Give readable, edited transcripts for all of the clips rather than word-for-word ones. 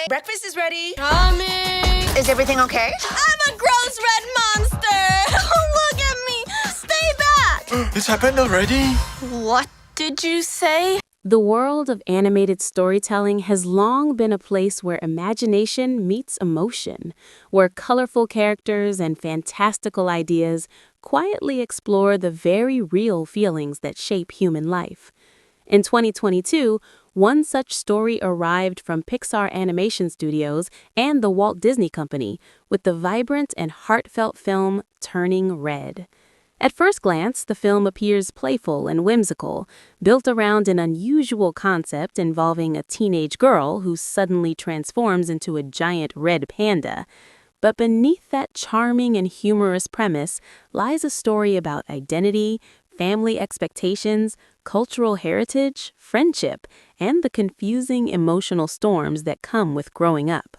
Breakfast is ready. Coming! Is everything okay? I'm a gross red monster! Look at me! Stay back! It's happened already? What did you say? The world of animated storytelling has long been a place where imagination meets emotion, where colorful characters and fantastical ideas quietly explore the very real feelings that shape human life. In 2022, one such story arrived from Pixar Animation Studios and the Walt Disney Company with the vibrant and heartfelt film Turning Red. At first glance, the film appears playful and whimsical, built around an unusual concept involving a teenage girl who suddenly transforms into a giant red panda. But beneath that charming and humorous premise lies a story about identity, family expectations, cultural heritage, friendship, and the confusing emotional storms that come with growing up.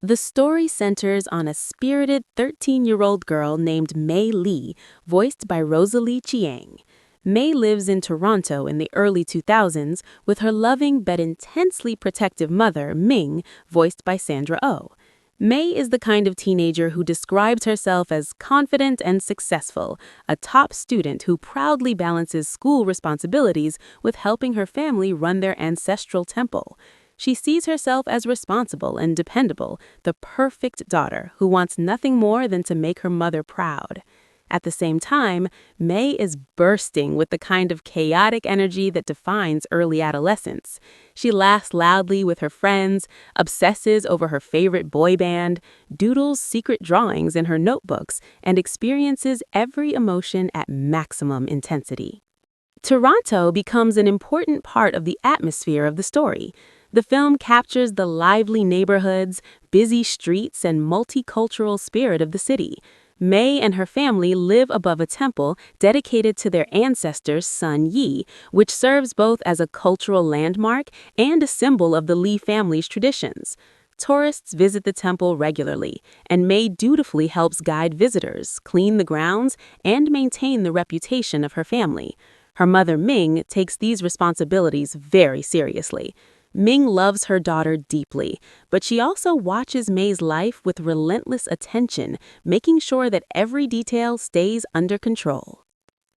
The story centers on a spirited 13-year-old girl named Mei Lee, voiced by Rosalie Chiang. Mei lives in Toronto in the early 2000s with her loving but intensely protective mother, Ming, voiced by Sandra Oh. Mei is the kind of teenager who describes herself as confident and successful, a top student who proudly balances school responsibilities with helping her family run their ancestral temple. She sees herself as responsible and dependable, the perfect daughter who wants nothing more than to make her mother proud. At the same time, Mei is bursting with the kind of chaotic energy that defines early adolescence. She laughs loudly with her friends, obsesses over her favorite boy band, doodles secret drawings in her notebooks, and experiences every emotion at maximum intensity. Toronto becomes an important part of the atmosphere of the story. The film captures the lively neighborhoods, busy streets, and multicultural spirit of the city. Mei and her family live above a temple dedicated to their ancestor, Sun Yee, which serves both as a cultural landmark and a symbol of the Lee family's traditions. Tourists visit the temple regularly, and Mei dutifully helps guide visitors, clean the grounds, and maintain the reputation of her family. Her mother, Ming, takes these responsibilities very seriously. Ming loves her daughter deeply, but she also watches Mei's life with relentless attention, making sure that every detail stays under control.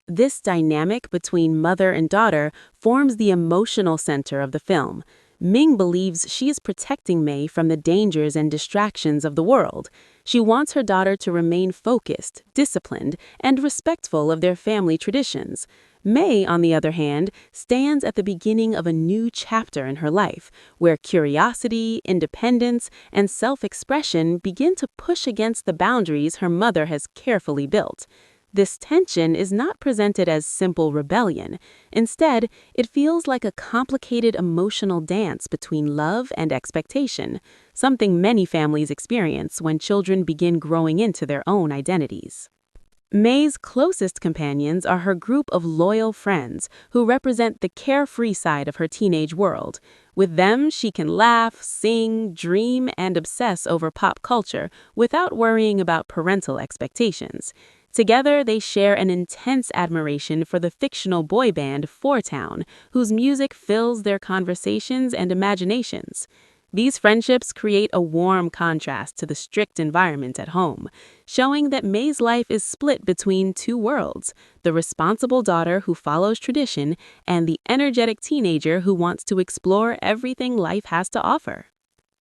This dynamic between mother and daughter forms the emotional center of the film. Ming believes she is protecting Mei from the dangers and distractions of the world. She wants her daughter to remain focused, disciplined, and respectful of their family traditions. Mei, on the other hand, stands at the beginning of a new chapter in her life, where curiosity, independence, and self-expression begin to push against the boundaries her mother has carefully built. This tension is not presented as simple rebellion. Instead, it feels like a complicated emotional dance between love and expectation, something many families experience when children begin growing into their own identities. Mei's closest companions are her group of loyal friends who represent the carefree side of her teenage world. With them, she can laugh, sing, dream, and obsess over pop culture without worrying about parental expectations. Together, they share an intense admiration for the fictional boy band Four Town, whose music fills their conversations and imaginations. These friendships create a warm contrast to the strict environment at home, showing that Mei's life is split between two worlds, the responsible daughter who follows tradition and the energetic teenager who wants to explore everything life has to offer.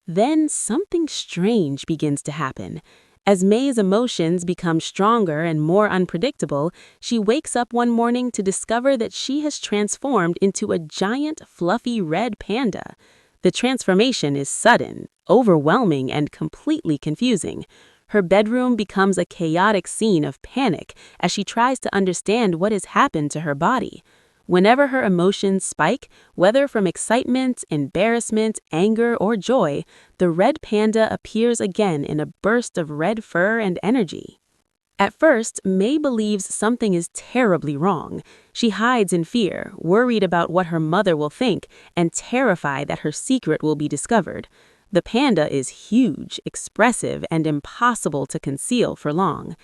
Then something strange begins to happen. As Mei's emotions become stronger and more unpredictable, she wakes up one morning to discover that she has transformed into a giant, fluffy red panda. The transformation is sudden, overwhelming, and completely confusing. Her bedroom becomes a chaotic scene of panic as she tries to understand what has happened to her body. Whenever her emotions spike, whether from excitement, embarrassment, anger, or joy, the red panda appears again in a burst of red fur and energy. At first, Mei believes something is terribly wrong. She hides in fear, worried about what her mother will think, and terrified that her secret will be discovered. The panda is huge, expressive, and impossible to conceal for long.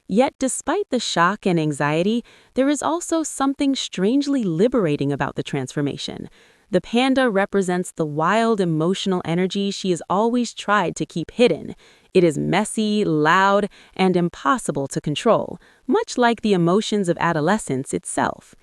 Yet, despite the shock and anxiety, there is also something strangely liberating about the transformation. The panda represents the wild emotional energy she has always tried to keep hidden. It is messy, loud, and impossible to control, much like the emotions of adolescence itself.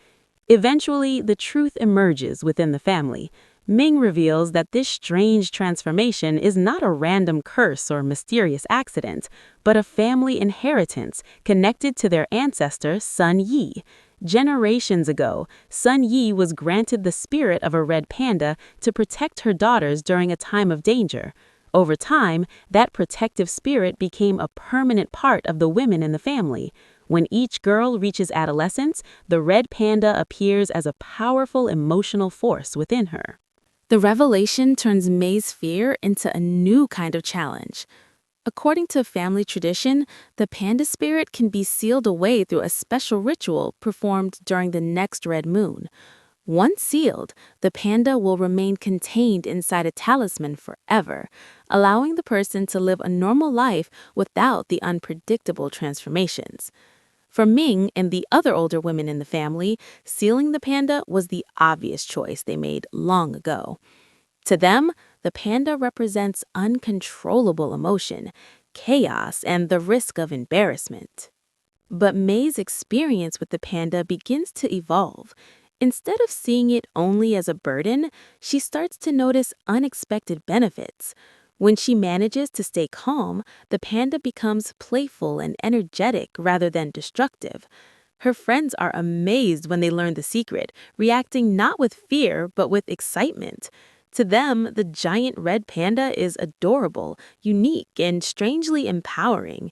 Eventually, the truth emerges within the family. Ming reveals that this strange transformation is not a random curse or mysterious accident, but a family inheritance connected to their ancestor, Sun Yee. Generations ago, Sun Yee was granted the spirit of a red panda to protect her daughters during a time of danger. Over time, that protective spirit became a permanent part of the women in the family. When each girl reaches adolescence, the red panda appears as a powerful emotional force within her. The revelation turns Mei's fear into a new kind of challenge. According to family tradition, the panda spirit can be sealed away through a special ritual performed during the next red moon. Once sealed, the panda will remain contained inside a talisman forever, allowing the person to live a normal life without the unpredictable transformations. For Ming and the other older women in the family, sealing the panda was the obvious choice they made long ago. To them, the panda represents uncontrollable emotion, chaos, and the risk of embarrassment. But Mei's experience with the panda begins to evolve. Instead of seeing it only as a burden, she starts to notice unexpected benefits. When she manages to stay calm, the panda becomes playful and energetic rather than destructive. Her friends are amazed when they learn the secret, reacting not with fear but with excitement. To them, the giant red panda is adorable, unique, and strangely empowering.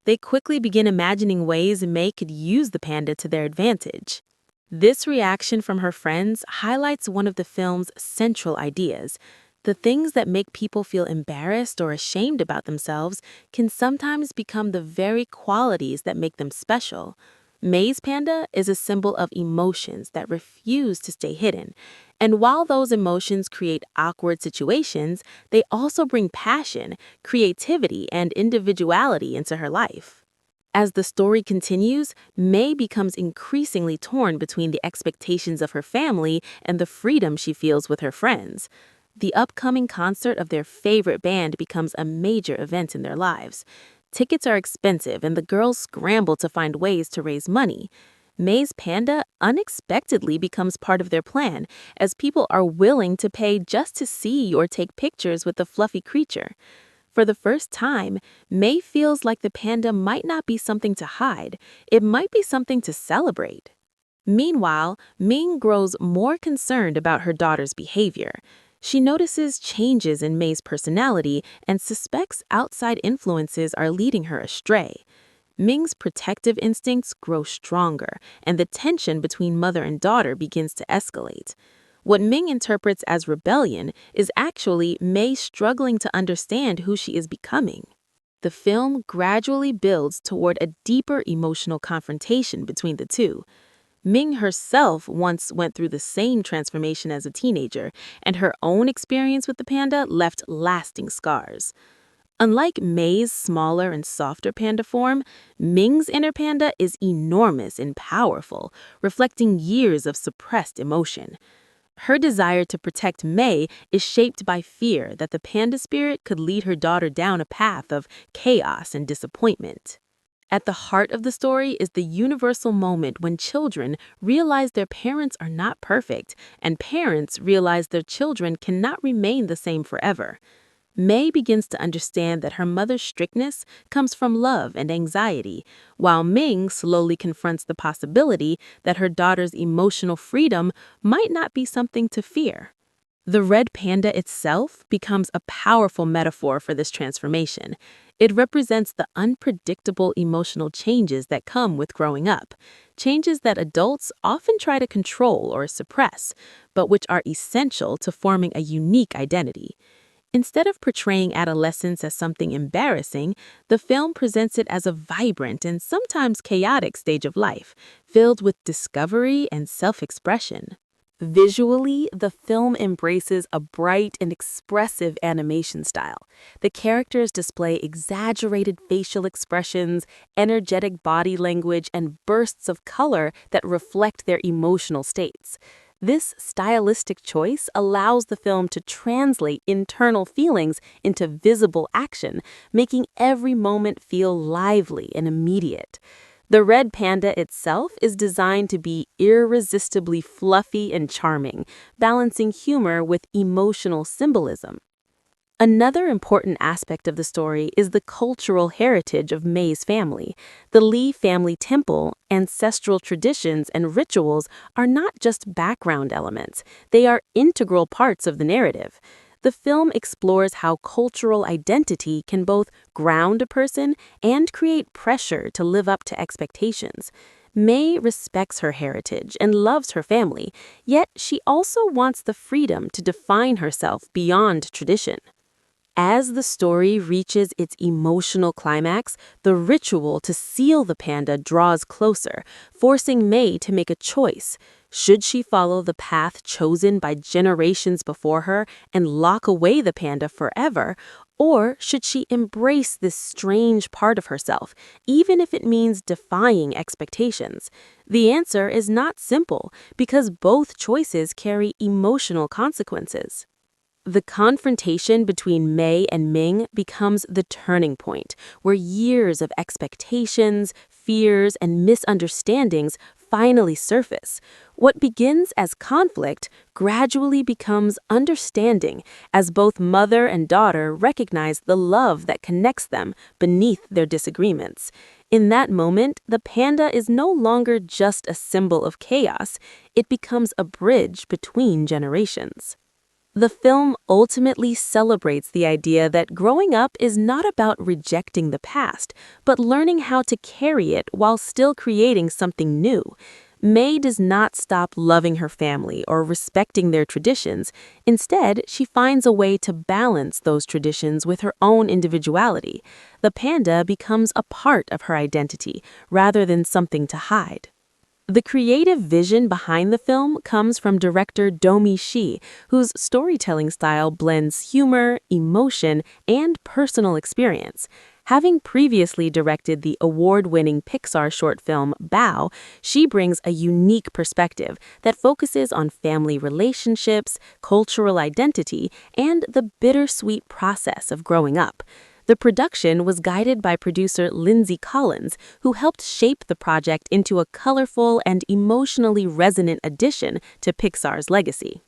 They quickly begin imagining ways Mei could use the panda to their advantage. This reaction from her friends highlights one of the film's central ideas. The things that make people feel embarrassed or ashamed about themselves can sometimes become the very qualities that make them special. Mei's panda is a symbol of emotions that refuse to stay hidden. And while those emotions create awkward situations, they also bring passion, creativity, and individuality into her life. As the story continues, Mei becomes increasingly torn between the expectations of her family and the freedom she feels with her friends. The upcoming concert of their favorite band becomes a major event in their lives. Tickets are expensive and the girls scramble to find ways to raise money. Mei's panda unexpectedly becomes part of their plan, as people are willing to pay just to see or take pictures with the fluffy creature. For the first time, Mei feels like the panda might not be something to hide, it might be something to celebrate. Meanwhile, Ming grows more concerned about her daughter's behavior. She notices changes in Mei's personality and suspects outside influences are leading her astray. Ming's protective instincts grow stronger, and the tension between mother and daughter begins to escalate. What Ming interprets as rebellion is actually Mei struggling to understand who she is becoming. The film gradually builds toward a deeper emotional confrontation between the two. Ming herself once went through the same transformation as a teenager, and her own experience with the panda left lasting scars. Unlike Mei's smaller and softer panda form, Ming's inner panda is enormous and powerful, reflecting years of suppressed emotion. Her desire to protect Mei is shaped by fear that the panda spirit could lead her daughter down a path of chaos and disappointment. At the heart of the story is the universal moment when children realize their parents are not perfect, and parents realize their children cannot remain the same forever. Mei begins to understand that her mother's strictness comes from love and anxiety, while Ming slowly confronts the possibility that her daughter's emotional freedom might not be something to fear. The red panda itself becomes a powerful metaphor for this transformation. It represents the unpredictable emotional changes that come with growing up, changes that adults often try to control or suppress, but which are essential to forming a unique identity. Instead of portraying adolescence as something embarrassing, the film presents it as a vibrant and sometimes chaotic stage of life, filled with discovery and self-expression. Visually, the film embraces a bright and expressive animation style. The characters display exaggerated facial expressions, energetic body language, and bursts of color that reflect their emotional states. This stylistic choice allows the film to translate internal feelings into visible action, making every moment feel lively and immediate. The red panda itself is designed to be irresistibly fluffy and charming, balancing humor with emotional symbolism. Another important aspect of the story is the cultural heritage of Mei's family. The Lee family temple, ancestral traditions, and rituals are not just background elements, they are integral parts of the narrative. The film explores how cultural identity can both ground a person and create pressure to live up to expectations. Mei respects her heritage and loves her family, yet she also wants the freedom to define herself beyond tradition. As the story reaches its emotional climax, the ritual to seal the panda draws closer, forcing Mei to make a choice. Should she follow the path chosen by generations before her and lock away the panda forever, or should she embrace this strange part of herself, even if it means defying expectations? The answer is not simple, because both choices carry emotional consequences. The confrontation between Mei and Ming becomes the turning point, where years of expectations, fears, and misunderstandings finally surface. What begins as conflict gradually becomes understanding as both mother and daughter recognize the love that connects them beneath their disagreements. In that moment, the panda is no longer just a symbol of chaos, it becomes a bridge between generations. The film ultimately celebrates the idea that growing up is not about rejecting the past, but learning how to carry it while still creating something new. Mei does not stop loving her family or respecting their traditions. Instead, she finds a way to balance those traditions with her own individuality. The panda becomes a part of her identity rather than something to hide. The creative vision behind the film comes from director Domi Shi, whose storytelling style blends humor, emotion, and personal experience. Having previously directed the award-winning Pixar short film Bao, she brings a unique perspective that focuses on family relationships, cultural identity, and the bittersweet process of growing up. The production was guided by producer Lindsay Collins, who helped shape the project into a colorful and emotionally resonant addition to Pixar's legacy.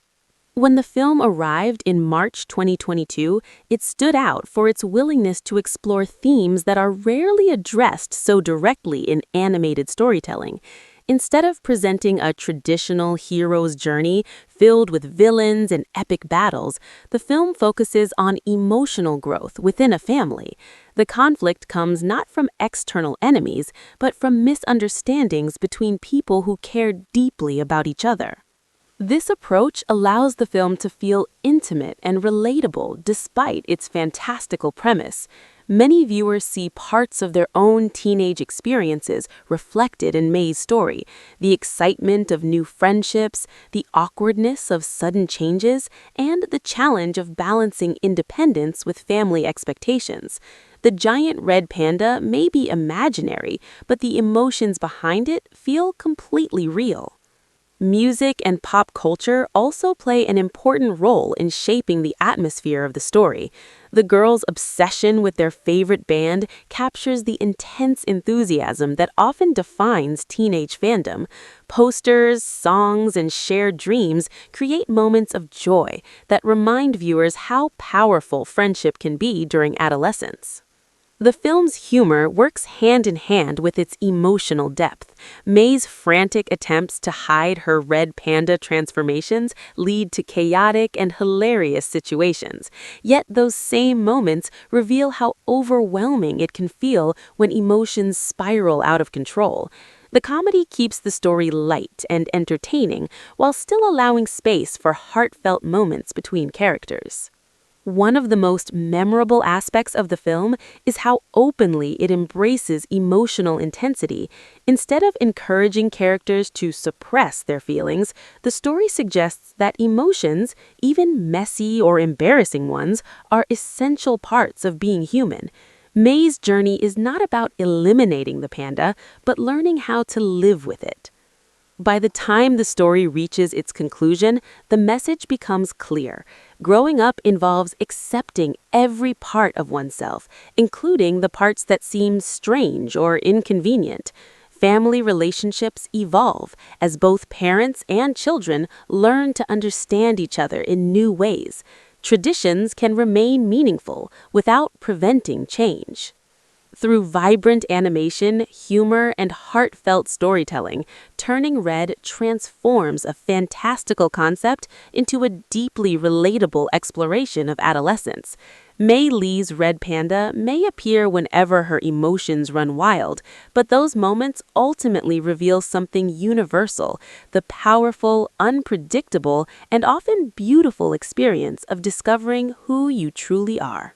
When the film arrived in March 2022, it stood out for its willingness to explore themes that are rarely addressed so directly in animated storytelling. Instead of presenting a traditional hero's journey filled with villains and epic battles, the film focuses on emotional growth within a family. The conflict comes not from external enemies, but from misunderstandings between people who care deeply about each other. This approach allows the film to feel intimate and relatable despite its fantastical premise. Many viewers see parts of their own teenage experiences reflected in Mei's story: the excitement of new friendships, the awkwardness of sudden changes, and the challenge of balancing independence with family expectations. The giant red panda may be imaginary, but the emotions behind it feel completely real. Music and pop culture also play an important role in shaping the atmosphere of the story. The girls' obsession with their favorite band captures the intense enthusiasm that often defines teenage fandom. Posters, songs, and shared dreams create moments of joy that remind viewers how powerful friendship can be during adolescence. The film's humor works hand in hand with its emotional depth. Mei's frantic attempts to hide her red panda transformations lead to chaotic and hilarious situations. Yet those same moments reveal how overwhelming it can feel when emotions spiral out of control. The comedy keeps the story light and entertaining while still allowing space for heartfelt moments between characters. One of the most memorable aspects of the film is how openly it embraces emotional intensity. Instead of encouraging characters to suppress their feelings, the story suggests that emotions, even messy or embarrassing ones, are essential parts of being human. Mei's journey is not about eliminating the panda, but learning how to live with it. By the time the story reaches its conclusion, the message becomes clear. Growing up involves accepting every part of oneself, including the parts that seem strange or inconvenient. Family relationships evolve as both parents and children learn to understand each other in new ways. Traditions can remain meaningful without preventing change. Through vibrant animation, humor, and heartfelt storytelling, Turning Red transforms a fantastical concept into a deeply relatable exploration of adolescence. Mei Lee's red panda may appear whenever her emotions run wild, but those moments ultimately reveal something universal, the powerful, unpredictable, and often beautiful experience of discovering who you truly are.